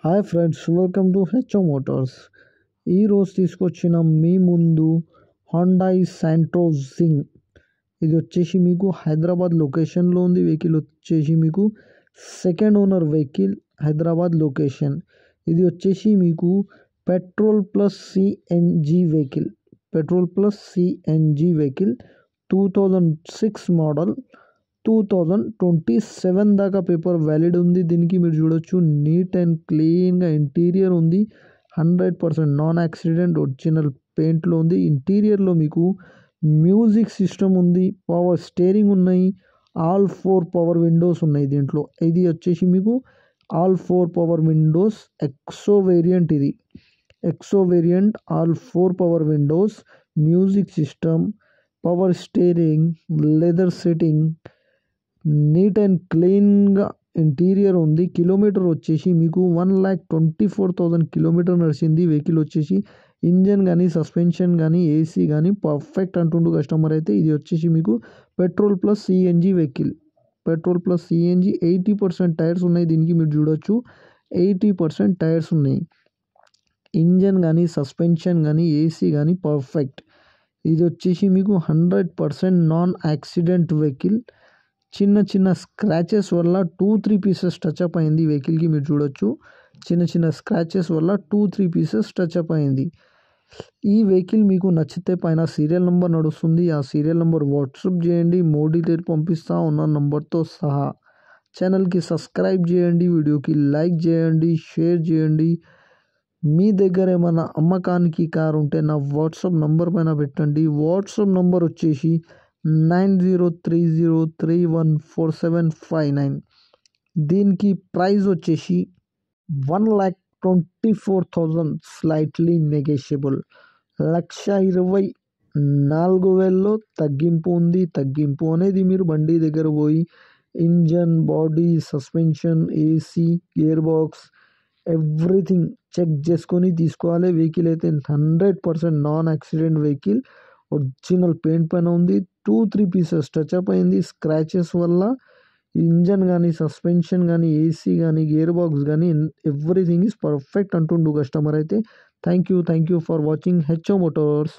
Hi friends, welcome to HO Motors. ఈరోజు తీసుకొచ్చిన మీ ముందు హుండాయ్ శాంట్రో జింగ్. ఇది వచ్చేసి మీకు హైదరాబాద్ లొకేషన్లో ఉంది. వెహికల్ వచ్చేసి మీకు second owner vehicle, Hyderabad location. ఇది వచ్చేసి మీకు petrol plus CNG vehicle. 2006 model, 2027 దాకా పేపర్ వ్యాలిడ్ ఉంది. దీనికి మీరు చూడొచ్చు, నీట్ అండ్ క్లీన్గా ఇంటీరియర్ ఉంది. 100% నాన్ యాక్సిడెంట్ ఒరిజినల్ పెయింట్లో ఉంది. ఇంటీరియర్లో మీకు మ్యూజిక్ సిస్టమ్ ఉంది, పవర్ స్టీరింగ్ ఉన్నాయి, ఆల్ 4 పవర్ విండోస్ ఉన్నాయి దీంట్లో. ఇది వచ్చేసి మీకు all 4 power windows XO variant. ఇది XO variant, all 4 power windows, music system, power steering, leather setting, neat and క్లీన్గా ఇంటీరియర్ ఉంది. కిలోమీటర్ వచ్చేసి మీకు 1,24,000 కిలోమీటర్ నడిచింది వెహికల్ వచ్చేసి. ఇంజన్ కానీ, సస్పెన్షన్ కానీ, ఏసీ కానీ పర్ఫెక్ట్ అంటుండు కస్టమర్ అయితే. ఇది వచ్చేసి మీకు petrol plus CNG vehicle. 80% tyres ఉన్నాయి దీనికి, మీరు చూడొచ్చు 80% టైర్స్ ఉన్నాయి. ఇంజన్ కానీ, సస్పెన్షన్ కానీ, ఏసీ కానీ పర్ఫెక్ట్. ఇది వచ్చేసి మీకు 100% నాన్ యాక్సిడెంట్ వెహికల్. చిన్న చిన్న స్క్రాచెస్ వల్ల 2-3 పీసెస్ టచ్అప్ అయింది వెహికల్కి, మీరు చూడొచ్చు. చిన్న చిన్న స్క్రాచెస్ వల్ల 2-3 పీసెస్ టచ్అప్ అయింది. ఈ వెహికల్ మీకు నచ్చితే పైన సీరియల్ నెంబర్ నడుస్తుంది, ఆ సీరియల్ నెంబర్ వాట్సాప్ చేయండి, మోర్ డీటెయిల్ పంపిస్తా ఉన్న నంబర్తో సహా. ఛానల్కి సబ్స్క్రైబ్ చేయండి, వీడియోకి లైక్ చేయండి, షేర్ చేయండి. మీ దగ్గర ఏమైనా అమ్మకానికి కారు ఉంటే నా వాట్సాప్ నంబర్ పైన పెట్టండి. వాట్సాప్ నంబర్ వచ్చేసి 9030314759. దీనికి ప్రైస్ వచ్చేసి 1,24,000, స్లైట్లీ నెగోషియబుల్. 1,24,000లో తగ్గింపు ఉంది. తగ్గింపు అనేది మీరు బండి దగ్గర పోయి engine, body, suspension, AC, gear box everything check చేసుకొని తీసుకోవాలి. వెహికల్ అయితే 100% non accident vehicle, original paint పైన ఉంది. 2-3 పీసెస్ టచ్అప్ అయింది స్క్రాచెస్ వల్ల. ఇంజన్ కానీ, సస్పెన్షన్ కానీ, ఏసీ కానీ, గేర్ బాక్స్ కానీ ఎవ్రీథింగ్ ఈజ్ పర్ఫెక్ట్ అంటుండు కస్టమర్ అయితే. Thank you for watching HO Motors.